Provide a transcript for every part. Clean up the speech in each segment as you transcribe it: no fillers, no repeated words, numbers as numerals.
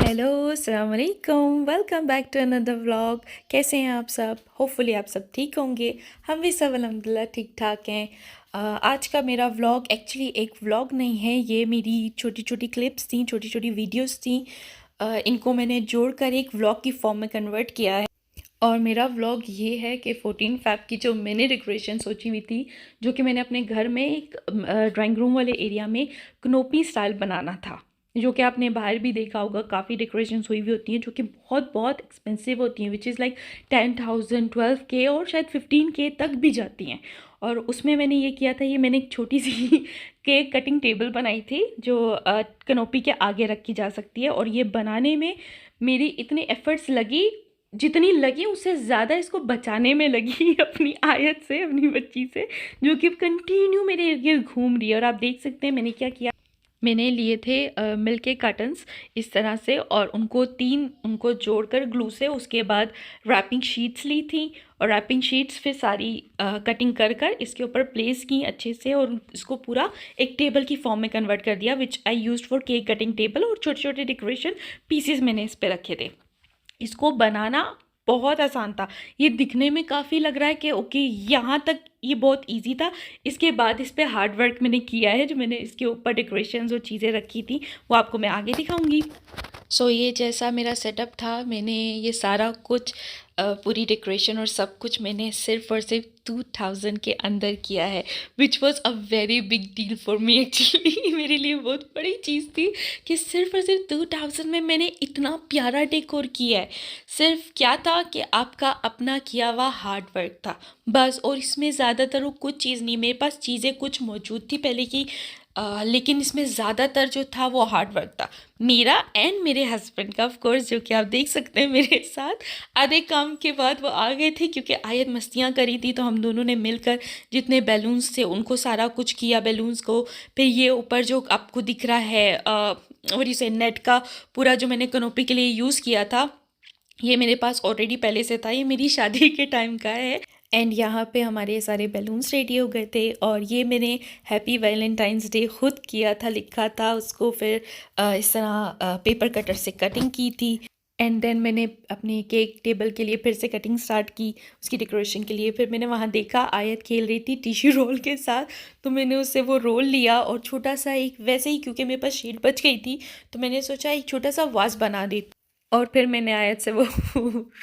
Hello, अस्सलाम वालेकुम। Welcome back to another vlog. कैसे हैं आप सब? होपफुली आप सब ठीक होंगे। हम भी सब अल्हम्दुलिल्लाह ठीक ठाक हैं। आज का मेरा व्लॉग एक्चुअली एक व्लॉग नहीं है, ये मेरी छोटी छोटी क्लिप्स थी, छोटी छोटी वीडियोस थी। इनको मैंने जोड़कर एक व्लॉग की फॉर्म में कन्वर्ट किया है। और मेरा व्लॉग ये है कि 14 फ़ैब की जो मैंने डेकोरेशन सोची हुई थी, जो कि मैंने अपने घर में एक ड्राइंग रूम वाले एरिया में कनोपी स्टाइल बनाना था, जो कि आपने बाहर भी देखा होगा। काफ़ी डेकोरेशंस हुई हुई होती हैं जो कि बहुत बहुत एक्सपेंसिव होती हैं, विच इज़ लाइक 10,000 12K और शायद 15K तक भी जाती हैं। और उसमें मैंने ये किया था, ये मैंने एक छोटी सी केक कटिंग टेबल बनाई थी जो कनोपी के आगे रखी जा सकती है। और ये बनाने में मेरी इतनी एफ़र्ट्स लगी, जितनी लगी उससे ज़्यादा इसको बचाने में लगी अपनी आयत से, अपनी बच्ची से, जो कि कंटिन्यू मेरे इर्द गिर्द घूम रही है। और आप देख सकते हैं मैंने क्या किया। मैंने लिए थे मिल्क के कर्टन्स इस तरह से, और उनको जोड़कर ग्लू से, उसके बाद रैपिंग शीट्स ली थी। और रैपिंग शीट्स फिर सारी कटिंग कर कर इसके ऊपर प्लेस की अच्छे से, और इसको पूरा एक टेबल की फॉर्म में कन्वर्ट कर दिया, which I used for cake cutting table. और छोटे छोटे डेकोरेशन पीसेस मैंने इस पर रखे थे। इसको बनाना बहुत आसान था। ये दिखने में काफ़ी लग रहा है कि ओके, यहाँ तक ये बहुत इजी था। इसके बाद इस पे हार्ड वर्क मैंने किया है, जो मैंने इसके ऊपर डेकोरेशंस और चीज़ें रखी थी वो आपको मैं आगे दिखाऊंगी। सो ये जैसा मेरा सेटअप था, मैंने ये सारा कुछ पूरी डेकोरेशन और सब कुछ मैंने सिर्फ और सिर्फ 2000 के अंदर किया है, which was a very big deal for me actually. मेरे लिए बहुत बड़ी चीज़ थी कि सिर्फ और सिर्फ 2000 में मैंने इतना प्यारा डेकोर किया है। सिर्फ क्या था कि आपका अपना किया हुआ हार्ड वर्क था बस, और इसमें ज़्यादातर वो कुछ चीज़ नहीं, मेरे पास चीज़ें कुछ मौजूद थी पहले की, लेकिन इसमें ज़्यादातर जो था वो हार्ड वर्क था मेरा एंड मेरे हस्बैंड का, ऑफ कोर्स, जो कि आप देख सकते हैं मेरे साथ। आधे काम के बाद वो आ गए थे क्योंकि आयत मस्तियाँ करी थी, तो हम दोनों ने मिलकर जितने बैलून्स थे उनको सारा कुछ किया, बैलून्स को। फिर ये ऊपर जो आपको दिख रहा है और इसे नेट का पूरा जो मैंने कनोपी के लिए यूज़ किया था, ये मेरे पास ऑलरेडी पहले से था, ये मेरी शादी के टाइम का है। एंड यहाँ पे हमारे सारे बैलून्स रेडी हो गए थे, और ये मैंने हैप्पी वैलेंटाइंस डे खुद किया था, लिखा था उसको, फिर इस तरह पेपर कटर से कटिंग की थी। एंड देन मैंने अपनी केक टेबल के लिए फिर से कटिंग स्टार्ट की उसकी डेकोरेशन के लिए। फिर मैंने वहाँ देखा आयत खेल रही थी टिश्यू रोल के साथ, तो मैंने उससे वो रोल लिया और छोटा सा एक, वैसे ही क्योंकि मेरे पास शीट बच गई थी, तो मैंने सोचा एक छोटा सा वास बना देती। और फिर मैंने आयत से वो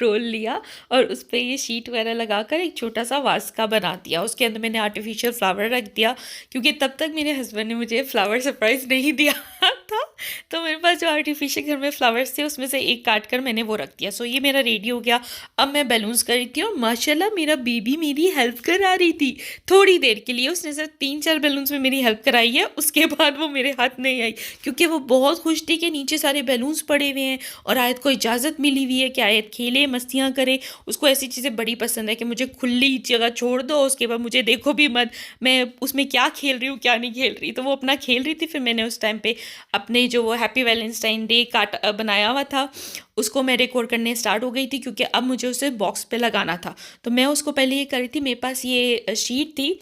रोल लिया और उस पर ये शीट वगैरह लगाकर एक छोटा सा वास का बना दिया। उसके अंदर मैंने आर्टिफिशियल फ्लावर रख दिया, क्योंकि तब तक मेरे हस्बैंड ने मुझे फ्लावर सरप्राइज़ नहीं दिया था। तो मेरे पास जो आर्टिफिशियल घर में फ्लावर्स थे उसमें से एक काट कर मैंने वो रख दिया। सो ये मेरा रेडी हो गया। अब मैं बैलून्स कर रही थी, और माशाल्लाह मेरा बेबी मेरी हेल्प करा रही थी थोड़ी देर के लिए। उसने सिर्फ 3-4 बैलून्स में मेरी हेल्प कराई है, उसके बाद वो मेरे हाथ नहीं आई, क्योंकि वो बहुत खुश थी कि नीचे सारे बैलून्स पड़े हुए हैं और आयत को इजाज़त मिली हुई है कि आयत खेले, मस्तियाँ करे। उसको ऐसी चीज़ें बड़ी पसंद है कि मुझे खुली जगह छोड़ दो, उसके बाद मुझे देखो भी मत मैं उसमें क्या खेल रही हूँ क्या नहीं खेल रही। तो वो अपना खेल रही थी। फिर मैंने उस टाइम पे अपने जो वो हैप्पी वैलेंटाइन डे काट बनाया हुआ था, उसको मैं डेकोर करने स्टार्ट हो गई थी, क्योंकि अब मुझे उसे बॉक्स पे लगाना था। तो मैं उसको पहले ये कर रही थी, मेरे पास ये शीट थी,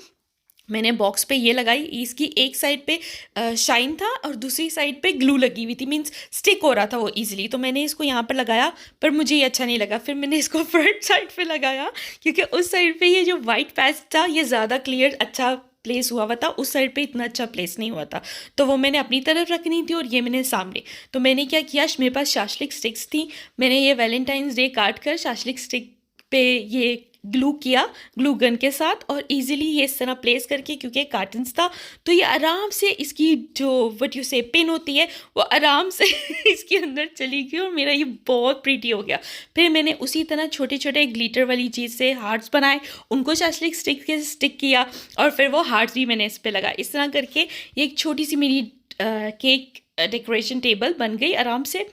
मैंने बॉक्स पे ये लगाई। इसकी एक साइड पे शाइन था और दूसरी साइड पे ग्लू लगी हुई थी, मींस स्टिक हो रहा था वो इजीली। तो मैंने इसको यहाँ पर लगाया, पर मुझे ये अच्छा नहीं लगा। फिर मैंने इसको फ्रंट साइड पे लगाया, क्योंकि उस साइड पे ये जो वाइट पैच था ये ज़्यादा क्लियर अच्छा प्लेस हुआ था, उस साइड पे इतना अच्छा प्लेस नहीं हुआ था। तो वो मैंने अपनी तरफ रखनी थी और ये मैंने सामने। तो मैंने क्या किया, मेरे पास शाशलिक स्टिक्स थी, मैंने ये वैलेंटाइंस डे काट कर शाशलिक स्टिक पे ये ग्लू किया, ग्लू गन के साथ, और इजीली ये इस तरह प्लेस करके, क्योंकि कार्टन्स था तो ये आराम से इसकी जो व्हाट यू से पिन होती है वो आराम से इसके अंदर चली गई, और मेरा ये बहुत प्रीटी हो गया। फिर मैंने उसी तरह छोटे छोटे ग्लिटर वाली चीज़ से हार्ट्स बनाए, उनको शाशलिक स्टिक के स्टिक किया, और फिर वो हार्ट्स भी मैंने इस पर लगाए। इस तरह करके ये एक छोटी सी मेरी केक डेकोरेशन टेबल बन गई आराम से।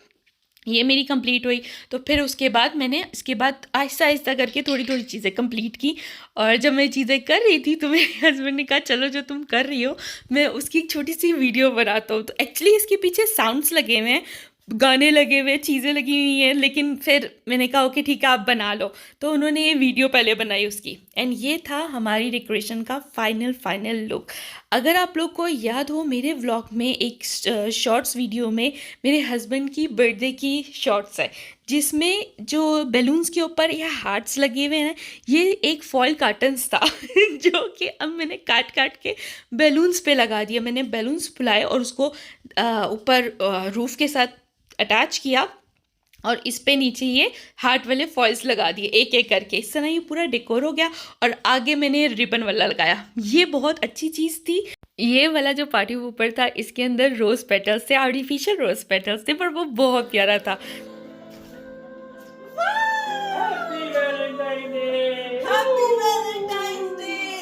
ये मेरी कंप्लीट हुई। तो फिर उसके बाद मैंने इसके बाद आहिस्ता आहिस्ता करके थोड़ी थोड़ी चीज़ें कंप्लीट की। और जब मैं चीज़ें कर रही थी तो मेरे हस्बैंड ने कहा चलो जो तुम कर रही हो मैं उसकी एक छोटी सी वीडियो बनाता हूँ। तो एक्चुअली इसके पीछे साउंड्स लगे हुए हैं, गाने लगे हुए, चीज़ें लगी हुई हैं, लेकिन फिर मैंने कहा ओके ठीक है आप बना लो। तो उन्होंने ये वीडियो पहले बनाई उसकी, एंड ये था हमारी डेकोरेशन का फाइनल लुक। अगर आप लोग को याद हो, मेरे व्लॉग में एक शॉर्ट्स वीडियो में मेरे हस्बैंड की बर्थडे की शॉर्ट्स है, जिसमें जो बैलून्स के ऊपर ये हार्ट्स लगे हुए हैं, ये एक फॉयल कार्टन्स था जो कि अब मैंने काट काट के बैलून्स पे लगा दिया। मैंने बैलून्स फुलाए और उसको ऊपर रूफ के साथ अटैच किया, और इस पे नीचे ये हार्ट वाले फॉइल्स लगा दिए एक एक करके। इस तरह ये पूरा डेकोर हो गया, और आगे मैंने रिबन वाला लगाया। ये बहुत अच्छी चीज़ थी। ये वाला जो पार्टी ऊपर था, इसके अंदर रोज़ पेटल्स थे, आर्टिफिशियल रोज़ पेटल्स थे, पर वो बहुत प्यारा था।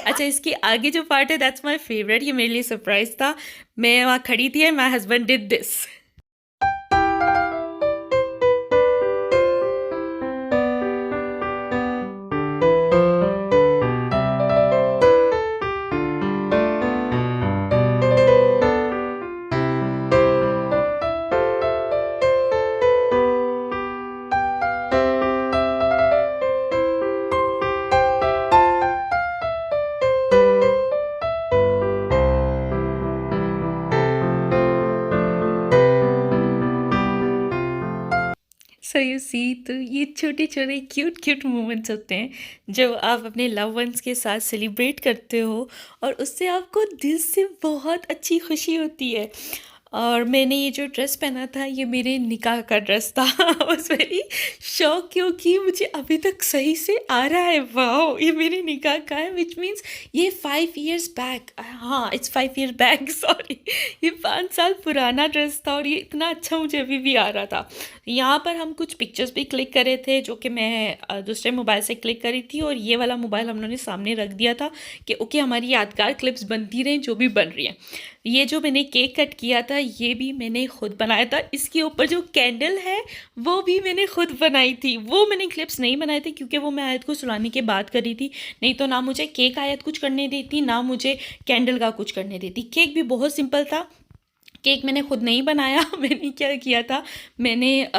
अच्छा, इसके आगे जो पार्ट है दैट्स माय फेवरेट। ये मेरे लिए सरप्राइज था। मैं वहाँ खड़ी थी and my husband did this. So you see, तो ये छोटे छोटे क्यूट मोमेंट्स होते हैं जब आप अपने लव वंस के साथ सेलिब्रेट करते हो, और उससे आपको दिल से बहुत अच्छी खुशी होती है। और मैंने ये जो ड्रेस पहना था, ये मेरे निकाह का ड्रेस था। आई वाज वेरी शॉक, क्योंकि मुझे अभी तक सही से आ रहा है। वाओ, ये मेरे निकाह का है, विच मीन्स ये 5 years बैक, हाँ इट्स 5 years बैक, सॉरी। ये 5 साल पुराना ड्रेस था, और ये इतना अच्छा मुझे अभी भी आ रहा था। यहाँ पर हम कुछ पिक्चर्स भी क्लिक करे थे, जो कि मैं दूसरे मोबाइल से क्लिक करी थी, और ये वाला मोबाइल हम लोगों ने सामने रख दिया था कि ओके हमारी यादगार क्लिप्स बनती रहें जो भी बन रही हैं। ये जो मैंने केक कट किया था, ये भी मैंने खुद बनाया था। इसके ऊपर जो कैंडल है वो भी मैंने खुद बनाई थी। वो मैंने क्लिप्स नहीं बनाए थे, क्योंकि वो मैं आयत को सुलाने के बाद करी थी। नहीं तो ना मुझे केक आयत कुछ करने देती, ना मुझे कैंडल का कुछ करने देती। केक भी बहुत सिंपल था। केक मैंने खुद नहीं बनाया। मैंने क्या किया था, मैंने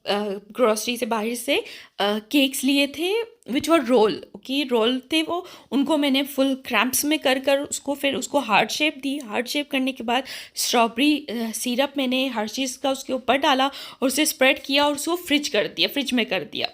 ग्रॉसरी से बाहर से केक्स लिए थे, विच वर रोल। ओके, रोल थे वो, उनको मैंने फुल क्रैम्प्स में कर कर उसको फिर उसको हार्ट शेप दी। हार्ट शेप करने के बाद स्ट्रॉबेरी सिरप मैंने हर चीज़ का उसके ऊपर डाला, और उसे स्प्रेड किया, और उसको फ्रिज में कर दिया।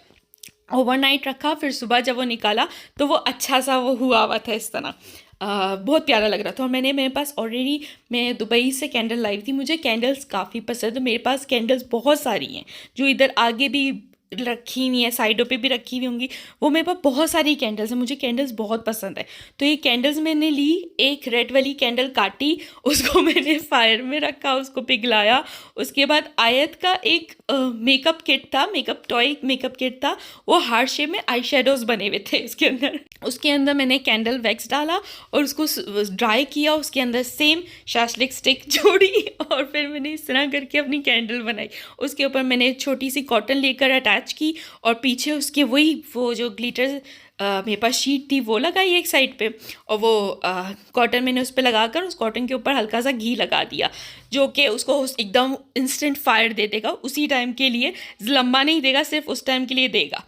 ओवरनाइट रखा, फिर सुबह जब वो निकाला तो वो अच्छा सा वो हुआ था इस तरह। बहुत प्यारा लग रहा था। और मेरे पास ऑलरेडी, मैं दुबई से कैंडल लाई थी। मुझे कैंडल्स काफ़ी पसंद है, मेरे पास कैंडल्स बहुत सारी हैं, जो इधर आगे भी रखी हुई हैं, साइडों पे भी रखी हुई होंगी। वो मेरे पास बहुत सारी कैंडल्स हैं, मुझे कैंडल्स बहुत पसंद है। तो ये कैंडल्स मैंने ली, एक रेड वाली कैंडल काटी, उसको मैंने फायर में रखा, उसको पिघलाया। उसके बाद आयत का एक मेकअप किट था, टॉय मेकअप किट था, वो हार्ट शेप में आई शेडोज बने हुए थे इसके अंदर। उसके अंदर मैंने कैंडल वैक्स डाला और उसको ड्राई किया, उसके अंदर सेम शाशलिक स्टिक जोड़ी, और फिर मैंने इस तरह करके अपनी कैंडल बनाई। उसके ऊपर मैंने छोटी सी कॉटन लेकर अटैच की, और पीछे उसके वो जो ग्लिटर मेरे पास शीट थी वो लगाई एक साइड पे, और वो कॉटन मैंने उस पर लगाकर उस कॉटन के ऊपर हल्का सा घी लगा दिया, जो कि उसको एकदम इंस्टेंट फायर दे देगा उसी टाइम के लिए। लंबा नहीं देगा, सिर्फ उस टाइम के लिए देगा।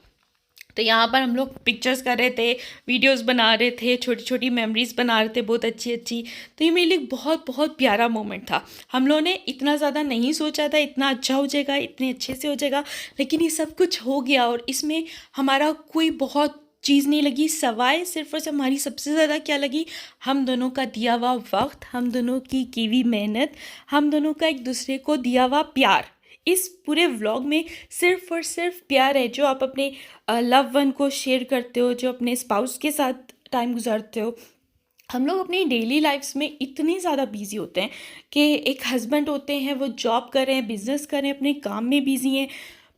तो यहाँ पर हम लोग पिक्चर्स कर रहे थे, वीडियोस बना रहे थे, छोटी छोटी मेमोरीज बना रहे थे बहुत अच्छी अच्छी। तो ये मेरे लिए बहुत बहुत प्यारा मोमेंट था। हम लोगों ने इतना ज़्यादा नहीं सोचा था इतना अच्छा हो जाएगा, इतने अच्छे से हो जाएगा, लेकिन ये सब कुछ हो गया। और इसमें हमारा कोई बहुत चीज़ नहीं लगी, सवाए सिर्फ और सिर्फ हमारी सबसे ज़्यादा क्या लगी, हम दोनों का दिया हुआ वक्त, हम दोनों की हुई मेहनत, हम दोनों का एक दूसरे को दिया हुआ प्यार। इस पूरे व्लॉग में सिर्फ और सिर्फ प्यार है, जो आप अपने लव वन को शेयर करते हो, जो अपने स्पाउस के साथ टाइम गुजारते हो। हम लोग अपनी डेली लाइफ्स में इतने ज़्यादा बिजी होते हैं कि एक हस्बैंड होते हैं, वो जॉब कर रहे हैं, बिजनेस कर रहे हैं, अपने काम में बिजी हैं,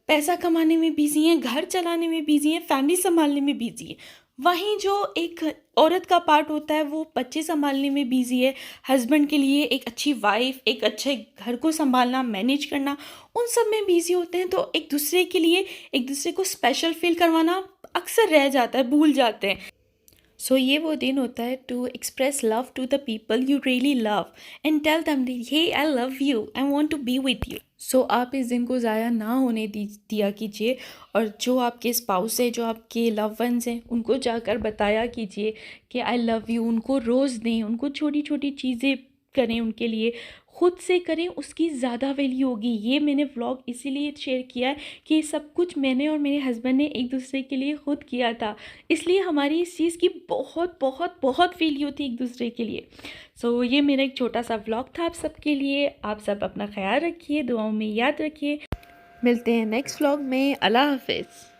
पैसा कमाने में बिजी हैं, घर चलाने में बिजी हैं, फैमिली संभालने में बिजी है। वहीं जो एक औरत का पार्ट होता है, वो बच्चे संभालने में बिजी है, हस्बैंड के लिए एक अच्छी वाइफ, एक अच्छे घर को संभालना, मैनेज करना, उन सब में बिजी होते हैं। तो एक दूसरे के लिए एक दूसरे को स्पेशल फील करवाना अक्सर रह जाता है, भूल जाते हैं। सो ये वो दिन होता है to express love to the people you really love and tell them hey I love you, I want to be with you. So आप इस दिन को ज़ाया ना होने दिया कीजिए, और जो आपके स्पाउस है, जो आपके लव वंस हैं, उनको जाकर बताया कीजिए कि आई लव यू। उनको रोज़ दें, उनको छोटी छोटी चीज़ें करें उनके लिए, खुद से करें, उसकी ज़्यादा वैल्यू होगी। ये मैंने व्लॉग इसीलिए शेयर किया है कि सब कुछ मैंने और मेरे हस्बैंड ने एक दूसरे के लिए खुद किया था, इसलिए हमारी इस चीज़ की बहुत बहुत बहुत वैल्यू थी एक दूसरे के लिए। सो ये मेरा एक छोटा सा व्लॉग था आप सबके लिए। आप सब अपना ख्याल रखिए, दुआओं में याद रखिए। मिलते हैं नेक्स्ट व्लॉग में। अल्लाह हाफिज़।